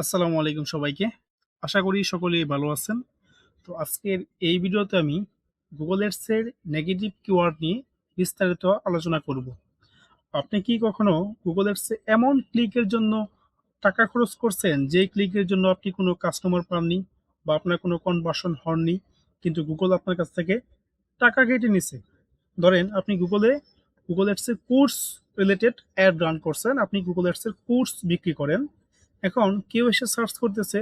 আসসালামু আলাইকুম সবাইকে। আশা করি সকলেই ভালো আছেন। তো আজকের এই ভিডিওতে আমি Google Ads এর নেগেটিভ কিওয়ার্ড নিয়ে বিস্তারিত আলোচনা করব। আপনি কি কখনো Google Ads এ এমন ক্লিকের জন্য টাকা খরচ করছেন, যেই ক্লিকের জন্য আপনি কোনো কাস্টমার পাননি বা আপনার কোনো কনভার্সন হননি, কিন্তু Google আপনার কাছ থেকে টাকা কেটে নিছে? ধরেন আপনি Google Ads এর কোর্স রিলেটেড অ্যাড রান করছেন। আপনি Google Ads এর কোর্স বিক্রি করেন। এখন কেউ এসে সার্চ করতেছে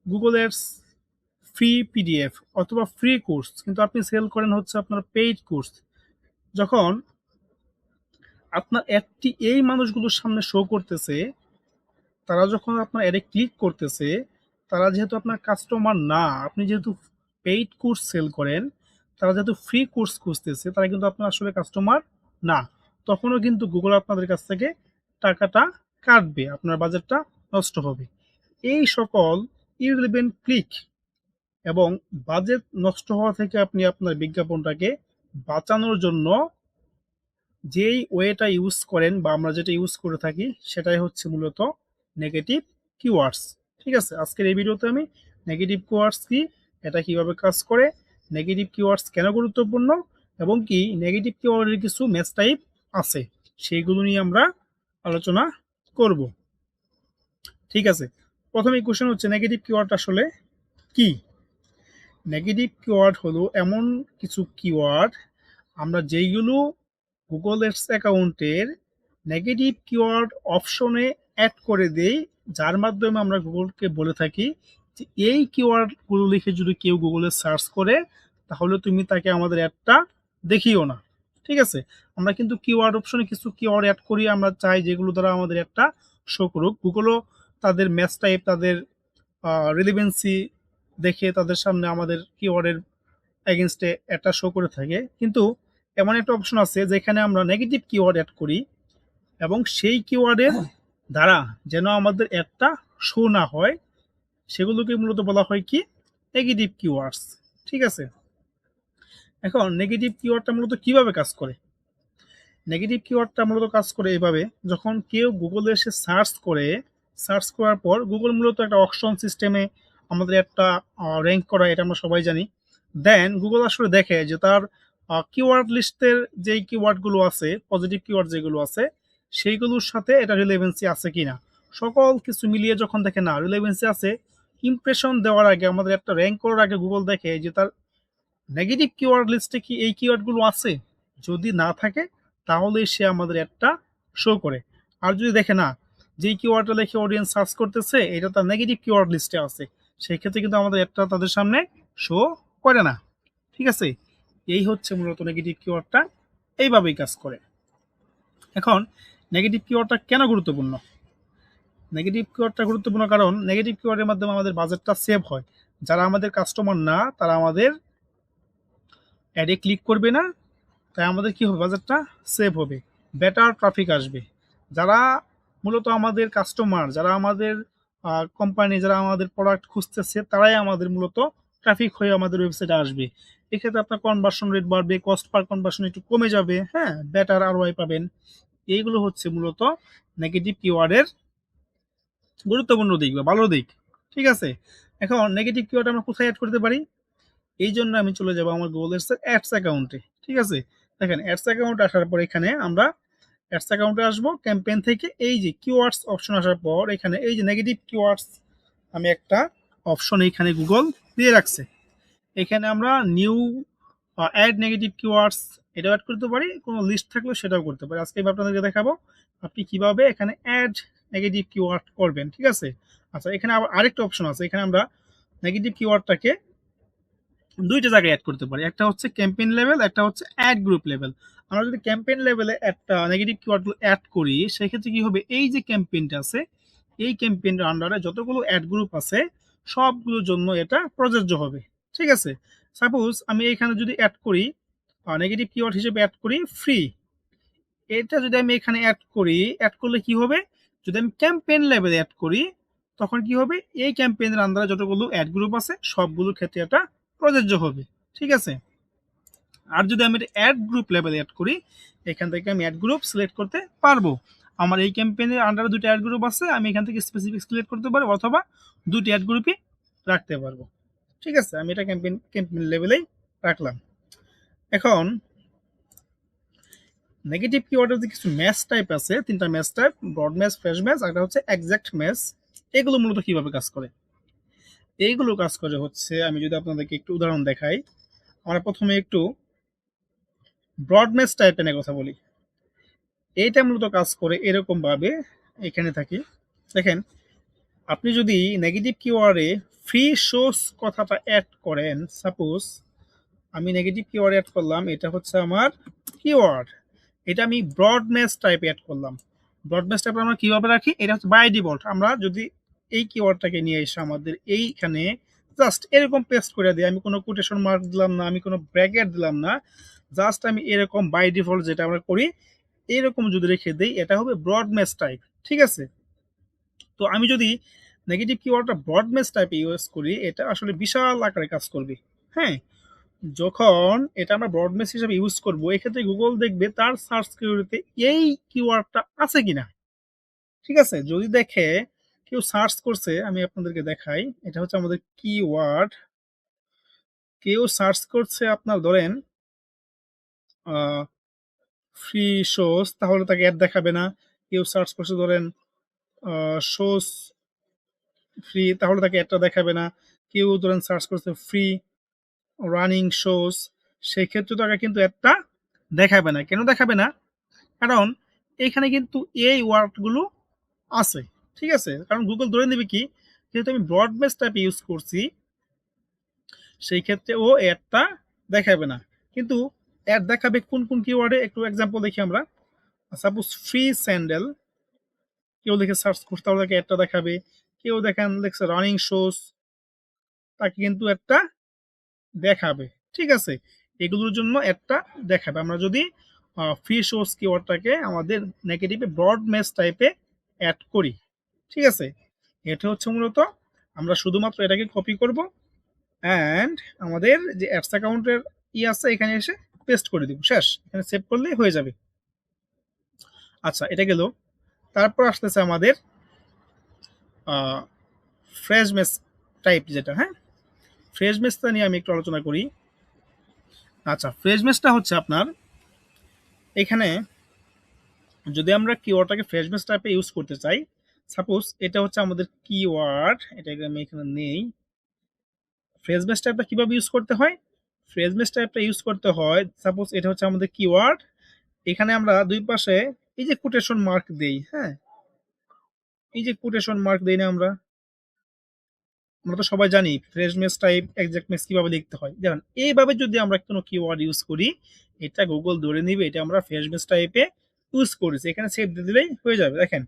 Google Ads ফ্রি পিডিএফ অথবা ফ্রি কোর্স, কিন্তু আপনি সেল করেন হচ্ছে আপনার পেইড কোর্স। যখন আপনার অ্যাডটি এই মানুষগুলোর সামনে শো করতেছে, তারা যখন আপনার অ্যাডে ক্লিক করতেছে, তারা যেহেতু আপনার কাস্টমার না, আপনি যেহেতু পেইড কোর্স সেল করেন, তারা যেহেতু ফ্রি কোর্স খুঁজতেছে, তারা কিন্তু আপনার আসলে কাস্টমার না। তখনও কিন্তু গুগল আপনাদের কাছ থেকে টাকাটা কাটবে, আপনার বাজেটটা নষ্ট হবে। এই সকল ইররিলেভেন্ট ক্লিক এবং বাজেট নষ্ট হওয়া থেকে আপনি আপনার বিজ্ঞাপনটাকে বাঁচানোর জন্য যেই ওয়েটা ইউজ করেন বা আমরা যেটা ইউজ করে থাকি, সেটাই হচ্ছে মূলত নেগেটিভ কিওয়ার্ডস। ঠিক আছে, আজকের এই ভিডিওতে আমি নেগেটিভ কিওয়ার্ডস কি, এটা কিভাবে কাজ করে, নেগেটিভ কিওয়ার্ডস কেন গুরুত্বপূর্ণ, এবং কি নেগেটিভ কিওয়ার্ডের কিছু ম্যাচ টাইপ আছে, সেইগুলো নিয়ে আমরা আলোচনা করব। ঠিক আছে, প্রথমেই কোশ্চেন হচ্ছে নেগেটিভ কিওয়ার্ড আসলে কি? নেগেটিভ কিওয়ার্ড হলো এমন কিছু কিওয়ার্ড আমরা যেইগুলো গুগল অ্যাডস অ্যাকাউন্টের নেগেটিভ কিওয়ার্ড অপশনে অ্যাড করে দেই, যার মাধ্যমে আমরা গুগলকে বলে থাকি যে এই কিওয়ার্ডগুলো লিখে যদি কেউ গুগলে সার্চ করে, তাহলে তুমি তাকে আমাদের অ্যাডটা দেখিও না। ঠিক আছে, আমরা কিন্তু কিওয়ার্ড অপশনে কিছু কিওয়ার্ড অ্যাড করি, আমরা চাই যেগুলো দ্বারা আমাদের একটা শো করুক। গুগলও তাদের ম্যাচ টাইপ, তাদের রিলিভেন্সি দেখে তাদের সামনে আমাদের কিওয়ার্ডের এগেনস্টে একটা শো করে থাকে। কিন্তু এমন একটা অপশন আছে যেখানে আমরা নেগেটিভ কিওয়ার্ড অ্যাড করি এবং সেই কিওয়ার্ডের দ্বারা যেন আমাদের অ্যাডটা শো না হয়, সেগুলোকে মূলত বলা হয় কি, নেগেটিভ কিওয়ার্ডস। ঠিক আছে, এখন নেগেটিভ কিওয়ার্ডটা মূলত কিভাবে কাজ করে? নেগেটিভ কিওয়ার্ডটা মূলত কাজ করে এভাবে: যখন কেউ গুগলে এসে সার্চ করে, সার্চ করার পর গুগল মূলত একটা অকশন সিস্টেমে আমাদের একটা র্যাঙ্ক করা, এটা আমরা সবাই জানি। দেন গুগল আসলে দেখে যে তার কিওয়ার্ড লিস্টের যেই কিওয়ার্ডগুলো আছে, পজিটিভ কিওয়ার্ড যেগুলো আছে, সেইগুলোর সাথে এটা রিলেভেন্সি আছে কিনা। সকল কিছু মিলিয়ে যখন দেখে না রিলেভেন্সি আছে, ইমপ্রেশন দেওয়ার আগে, আমাদের একটা র্যাঙ্ক করার আগে গুগল দেখে যে তার নেগেটিভ কিওয়ার্ড লিস্টে কি এই কিওয়ার্ডগুলো আছে। যদি না থাকে, তাহলে সে আমাদের একটা শো করে। আর যদি দেখে না, যেই কিওয়ার্ডটা লিখে অডিয়েন্স সার্চ করতেছে এটা তার নেগেটিভ কিওয়ার্ড লিস্টে আছে, সেই ক্ষেত্রে কিন্তু আমাদের একটা তাদের সামনে শো করে না। ঠিক আছে, এই হচ্ছে মূলত নেগেটিভ কিওয়ার্ডটা এইভাবেই কাজ করে। এখন নেগেটিভ কিওয়ার্ডটা কেন গুরুত্বপূর্ণ? নেগেটিভ কিওয়ার্ডটা গুরুত্বপূর্ণ কারণ নেগেটিভ কিওয়ার্ডের মাধ্যমে আমাদের বাজেটটা সেভ হয়। যারা আমাদের কাস্টমার না, তারা আমাদের অ্যাডে ক্লিক করবে না, তাই আমাদের কি হবে, বাজেটটা সেভ হবে, বেটার ট্রাফিক আসবে। যারা মূলত আমাদের কাস্টমার, যারা আমাদের কোম্পানি, যারা আমাদের প্রোডাক্ট খুঁজতেছে, তারাই আমাদের মূলত ট্রাফিক হয়ে আমাদের ওয়েবসাইটে আসবে। এক্ষেত্রে আপনার কনভার্সন রেট বাড়বে, কস্ট পার কনভার্সন একটু কমে যাবে, হ্যাঁ, বেটার আরওআই পাবেন। এইগুলো হচ্ছে মূলত নেগেটিভ কিওয়ার্ডের গুরুত্বপূর্ণ দিক বা ভালো দিক। ঠিক আছে, এখন নেগেটিভ কিওয়ার্ড আমরা কোথায় অ্যাড করতে পারি? এই জন্য আমি চলে যাব আমার গুগল অ্যাডস অ্যাকাউন্টে। ঠিক আছে, দেখেন অ্যাডস অ্যাকাউন্টে আসার পর এখানে আমরা অ্যাডস অ্যাকাউন্টে আসবো, ক্যাম্পেইন থেকে এই যে কিওয়ার্ডস অপশন আসার পর এখানে এই যে নেগেটিভ কিওয়ার্ডস, আমি একটা অপশন এখানে গুগল দিয়ে রাখছে। এখানে আমরা নিউ অ্যাড নেগেটিভ কিওয়ার্ডস এটাও অ্যাড করতে পারি, কোনো লিস্ট থাকলে সেটাও করতে পারি। আজকে আমি আপনাদেরকে দেখাবো আপনি কিভাবে এখানে অ্যাড নেগেটিভ কিওয়ার্ড করবেন। ঠিক আছে, আচ্ছা, এখানে আবার আরেকটা অপশন আছে, এখানে আমরা নেগেটিভ কিওয়ার্ডটাকে দুইটা জায়গায় অ্যাড করতে পারি, একটা হচ্ছে ক্যাম্পেইন লেভেল, একটা হচ্ছে অ্যাড গ্রুপ লেভেল। আমরা যদি ক্যাম্পেইন লেভেলে একটা নেগেটিভ কিওয়ার্ডগুলো অ্যাড করি, সেক্ষেত্রে কি হবে, এই যে ক্যাম্পেইনটা আছে, এই ক্যাম্পেইনের আন্ডারে যতগুলো অ্যাড গ্রুপ আছে, সবগুলোর জন্য এটা প্রযোজ্য হবে। ঠিক আছে, সাপোজ আমি এখানে যদি অ্যাড করি, নেগেটিভ কিওয়ার্ড হিসেবে অ্যাড করি ফ্রি, এটা যদি আমি এখানে অ্যাড করি, অ্যাড করলে কি হবে, যদি আমি ক্যাম্পেইন লেভেলে অ্যাড করি, তখন কি হবে, এই ক্যাম্পেইনের আন্ডারে যতগুলো অ্যাড গ্রুপ আছে, সবগুলোর ক্ষেত্রে এটা প্রযোজ্য হবে। ঠিক আছে, আর যদি আমি এটা অ্যাড গ্রুপ লেভেলে অ্যাড করি, এখান থেকে আমি অ্যাড গ্রুপ সিলেক্ট করতে পারবো। আমার এই ক্যাম্পেইনের আন্ডারে 2টা অ্যাড গ্রুপ আছে, আমি এখান থেকে স্পেসিফিক সিলেক্ট করতে পারবো অথবা 2টি অ্যাড গ্রুপই রাখতে পারবো। ঠিক আছে, আমি এটা ক্যাম্পেইন লেভেলেই রাখলাম। এখন নেগেটিভ কিওয়ার্ডের যে কিছু ম্যাচ টাইপ আছে, 3টা match type, broad match, fresh match, আর একটা হচ্ছে এক্সাক্ট ম্যাচ। এগুলো মূলত কিভাবে কাজ করে? এইগুলো কাজ করে হচ্ছে, আমি যদি আপনাদেরকে একটু উদাহরণ দেখাই, আমরা প্রথমে একটু ব্রড ম্যাচ টাইপের নিয়ে কথা বলি। এইটা মূলত কাজ করে এরকম ভাবে, এখানে থাকি দেখেন, আপনি যদি নেগেটিভ কিওয়ার্ডে ফ্রি শোস কথাটা অ্যাড করেন, সাপোজ আমি নেগেটিভ কিওয়ার্ড অ্যাড করলাম, এটা হচ্ছে আমার কিওয়ার্ড, এটা আমি ব্রড ম্যাচ টাইপ অ্যাড করলাম। ব্রড ম্যাচ টাইপ আমরা কিভাবে রাখি, এটা হচ্ছে বাই ডিফল্ট। আমরা যদি এই কিওয়ার্ডটাকে নিয়ে এসে আমাদের এইখানে জাস্ট এরকম পেস্ট করে দিই, আমি কোনো কোটেশন মার্ক দিলাম না, আমি কোনো ব্র্যাকেট দিলাম না, জাস্ট আমি এরকম বাই ডিফল্ট যেটা আমরা করি এরকম যদি রেখে দিই, এটা হবে ব্রড ম্যাচ টাইপ। ঠিক আছে, তো আমি যদি নেগেটিভ কিওয়ার্ডটা ব্রড ম্যাচ টাইপে ইউজ করি, এটা আসলে বিশাল আকারে কাজ করবে। হ্যাঁ, যখন এটা আমরা ব্রড ম্যাচ হিসেবে ইউজ করব, এক্ষেত্রে গুগল দেখবে তার সার্চ কিওয়ার্ডে এই কিওয়ার্ডটা আছে কিনা। ঠিক আছে, যদি দেখে কেউ সার্চ করছে, আমি আপনাদেরকে দেখাই, এটা হচ্ছে আমাদের কিওয়ার্ড, কেউ সার্চ করছে আপনার ধরেন ফ্রি শোস, তাহলে তাকে অ্যাড দেখাবে না। কেউ সার্চ করছে ধরেন শোস ফ্রি, তাহলে তাকে অ্যাডটা দেখাবে না। কেউ ধরেন সার্চ করছে ফ্রি রানিং শোস, সেই ক্ষেত্রে তাকে কিন্তু অ্যাডটা দেখাবে না। কেন দেখাবে না? কারণ এখানে কিন্তু এই ওয়ার্ডগুলো আছে। ঠিক আছে, কারণ গুগল ধরে নেবে কি, যেহেতু আমি ব্রড বেস টাইপ ইউজ করছি, সেই ক্ষেত্রে ও অ্যাডটা দেখাবে না। কিন্তু অ্যাড দেখাবে কোন কোন কিওয়ার্ডে, একটু এক্সাম্পল দেখি আমরা। সাপোজ ফ্রি স্যান্ডেল, কেউ দেখে সার্চ করতে তাহলে তাকে অ্যাডটা দেখাবে। কেউ দেখেন দেখছে রানিং শোস, তাকে কিন্তু একটা দেখাবে। ঠিক আছে, এগুলোর জন্য একটা দেখাবে। আমরা যদি ফ্রি শোস কিওয়ার্ডটাকে আমাদের নেগেটিভে ব্রড ম্যাচ টাইপে অ্যাড করি, ঠিক আছে, এটা হচ্ছে মূলত আমরা শুধুমাত্র এটাকে কপি করব অ্যান্ড আমাদের যে অ্যাডস অ্যাকাউন্টের আছে এখানে এসে পেস্ট করে দিব, শেষ, এখানে সেভ করলেই হয়ে যাবে। আচ্ছা, এটা গেল। তারপর আসতেছে আমাদের ফ্রেশ ম্যাচ টাইপ যেটা। হ্যাঁ, ফ্রেশ ম্যাচটা নিয়ে আমি একটু আলোচনা করি। আচ্ছা, ফ্রেশ ম্যাচটা হচ্ছে আপনার এখানে যদি আমরা কিওয়ার্ডটাকে ফ্রেশ ম্যাচ টাইপে ইউজ করতে চাই, সাপোজ এটা হচ্ছে আমাদের কিওয়ার্ড, এটাকে আমি এখানে নেই। ফ্রেশ ম্যাচ টাইপটা কিভাবে ইউজ করতে হয়? ফ্রেশ ম্যাচ টাইপটা ইউজ করতে হয়, সাপোজ এটা হচ্ছে আমাদের কিওয়ার্ড, এখানে আমরা দুই পাশে এই যে কোটেশন মার্ক দেই। হ্যাঁ, এই যে কোটেশন মার্ক দেই না আমরা, আমরা তো সবাই জানি fresh match type exact match কিভাবে লিখতে হয়। দেখুন, এইভাবে যদি আমরা কোনো কিওয়ার্ড ইউজ করি, এটা গুগল ধরে নিবে এটা আমরা ফ্রেশ ম্যাচ টাইপে ইউজ করেছি, এখানে সেভ দিয়ে দিলেই হয়ে যাবে। দেখেন,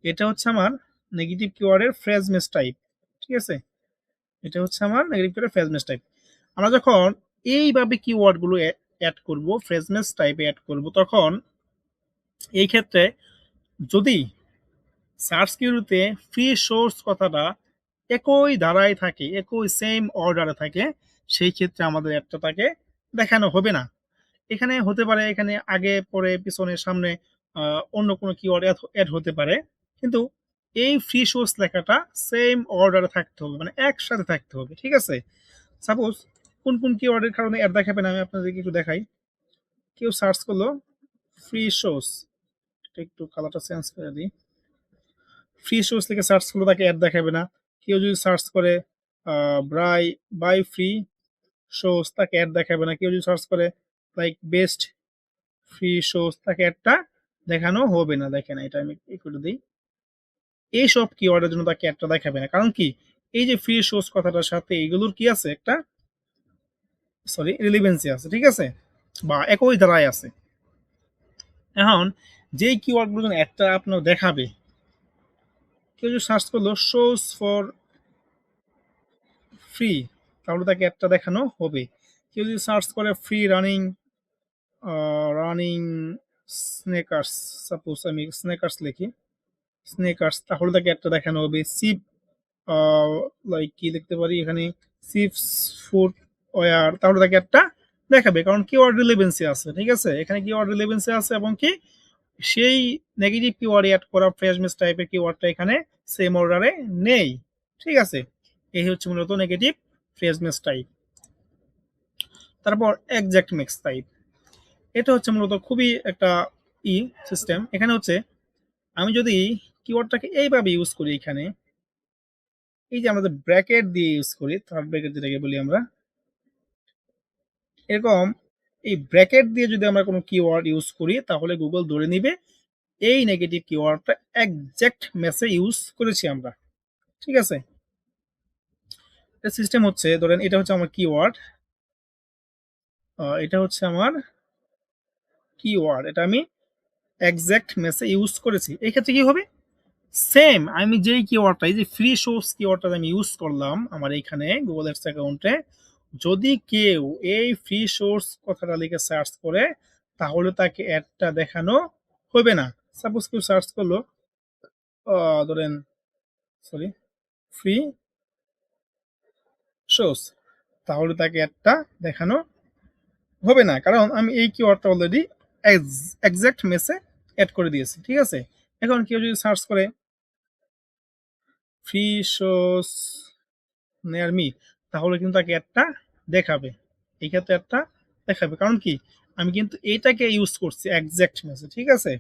এটা হচ্ছে আমার নেগেটিভ কিওয়ার্ডের ফ্রেজ মেস টাইপ। ঠিক আছে, এটা হচ্ছে আমার নেগেটিভ কিওয়ার্ডের ফ্রেজ মেস টাইপ। আমরা যখন এইভাবে কিওয়ার্ডগুলো অ্যাড করব, ফ্রেজ মেস টাইপে অ্যাড করব, তখন এই ক্ষেত্রে যদি সার্চ কিউরিতে ফ্রি সোর্স কথাটা একই ধারায় থাকে, একই সেম অর্ডারে থাকে, সেই ক্ষেত্রে আমাদের অ্যাডটা তাকে দেখানো হবে না। এখানে হতে পারে এখানে আগে পরে পিছনে সামনে অন্য কোনো কিওয়ার্ড অ্যাড হতে পারে, কিন্তু এই ফ্রি সোর্স লেখাটা সেম অর্ডারে থাকতে হবে, মানে একসাথে থাকতে হবে। ঠিক আছে, সাপোজ কোন কোন কিওয়ার্ডের কারণে অ্যাড দেখাবে না, আমি আপনাদেরকে একটু দেখাই। কেউ সার্চ করলো ফ্রি সোর্স, একটু কালারটা চেঞ্জ করে দিই, ফ্রি সোর্স থেকে সার্চ করলো, তাকে অ্যাড দেখাবে না। কেউ যদি সার্চ করে বাই ফ্রি সোর্স, তাকে অ্যাড দেখাবে না। কেউ যদি সার্চ করে লাইক বেস্ট ফ্রি শোস, তাকে একটা দেখানো হবে না। দেখেন, এটা আমি একটু দিই, এইসব কিওয়ার্ডের জন্য তাকে একটা দেখাবে না। কারণ কি, এই যে ফ্রি শোস কথাটার সাথে এগুলোর কি আছে, একটা রিলিভেন্সি আছে। ঠিক আছে, বা একই ধারায় আছে। এখন যেই কিওয়ার্ডগুলোর জন্য একটা আপনার দেখাবে, কেউ যদি সার্চ করলো শোস ফর ফ্রি, তাহলে তাকে একটা দেখানো হবে। কেউ যদি সার্চ করে free running running sneakers, suppose আমি স্নেকার্স লিখি, স্নেকার্স, তাহলে তাকে একটা দেখানো হবে। সিপ লাইক কি লিখতে পারি এখানে, সিপস ফুড ওয়ার, তাহলে তাকে একটা দেখাবে, কারণ কিওয়ার্ড রিলেভেন্সি আছে। ঠিক আছে, এখানে কিওয়ার্ড রিলেভেন্সি আছে এবং কি সেই নেগেটিভ কিওয়ার্ড অ্যাড করা ফ্রেশ মেস টাইপের কিওয়ার্ডটা এখানে সেম অর্ডারে নেই। ঠিক আছে, এই হচ্ছে মূলত নেগেটিভ ফ্রেশ মেস টাইপ। তারপর এক্সাক্ট মেক্স টাইপ, এটা হচ্ছে মূলত খুবই একটা সিস্টেম। এখানে হচ্ছে আমি যদি কিওয়ার্ডটাকে এইভাবে ইউজ করি, এখানে এই যে আমাদের ব্র্যাকেট দিয়ে ইউজ করি, থার্ড ব্র্যাকেট যেটাকে বলি আমরা, এরকম এই ব্র্যাকেট দিয়ে যদি আমরা কোনো কিওয়ার্ড ইউজ করি তাহলে গুগল ধরে নিবে এই নেগেটিভ কিওয়ার্ডটা এক্সাক্ট ম্যাচে ইউজ করেছি আমরা। ঠিক আছে, এটা সিস্টেম হচ্ছে, ধরেন এটা হচ্ছে আমার কিওয়ার্ড, এটা হচ্ছে আমার কিওয়ার্ড, এটা আমি এক্সাক্ট ম্যাচে ইউজ করেছি। এই ক্ষেত্রে কি হবে, সেম আমি যেই কিওয়ার্ডটা, এই যে ফ্রি সোর্স কিওয়ার্ডটা আমি ইউজ করলাম আমার এইখানে গুগল অ্যাডস অ্যাকাউন্টে, যদি কেউ এই ফ্রি সোর্স কথাটা লিখে সার্চ করে তাহলে তাকে অ্যাডটা দেখানো হবে না। সাপোজ কেউ সার্চ করলো ধরেন সরি ফ্রি সোর্স, তাহলে তাকে অ্যাডটা দেখানো হবে না, কারণ আমি এই কিওয়ার্ডটা অলরেডি এক্সাক্ট মেসে অ্যাড করে দিয়েছি। ঠিক আছে, এখন কেউ যদি সার্চ করে ফ্রি সোর্স নেয়ার মি, তাহলে কিন্তু তাকে একটা দেখাবে, এই ক্ষেত্রে একটা দেখাবে, কারণ কি আমি কিন্তু এইটাকে ইউজ করছি এক্সাক্ট মেসে। ঠিক আছে,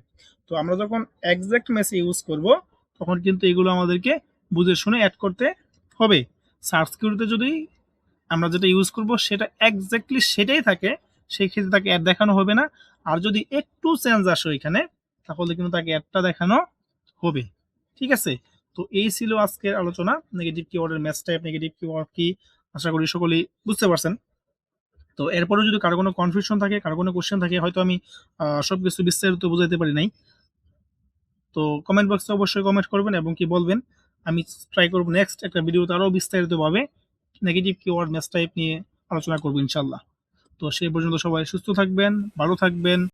তো আমরা যখন এক্সাক্ট মেসে ইউজ করব তখন কিন্তু এগুলো আমাদেরকে বুঝে শুনে অ্যাড করতে হবে। সার্চ কিউরিতে যদি আমরা যেটা ইউজ করব সেটা এক্স্যাক্টলি সেটাই থাকে, সেই ক্ষেত্রে তাকে অ্যাড দেখানো হবে না। আর যদি একটু চেঞ্জ আসে এখানে তাহলে কিন্তু তাকে অ্যাডটা দেখানো হবে। ঠিক আছে, তো এই ছিল আজকের আলোচনা নেগেটিভ কিওয়ার্ডের ম্যাচ টাইপ, নেগেটিভ কিওয়ার্ড কি, আশা করি সকলেই বুঝতে পারছেন। তো এরপরে যদি কারো কোনো কনফিউশন থাকে, কারো কোনো কোশ্চেন থাকে, হয়তো আমি সবকিছু বিস্তারিত বুঝাইতে পারি নাই, তো কমেন্ট বক্সে অবশ্যই কমেন্ট করবেন এবং কি বলবেন, আমি ট্রাই করবো নেক্সট একটা ভিডিওতে আরও বিস্তারিতভাবে নেগেটিভ কিওয়ার্ড ম্যাচ টাইপ নিয়ে আলোচনা করবো ইনশাল্লাহ। তো সেই পর্যন্ত সবাই সুস্থ থাকবেন, ভালো থাকবেন।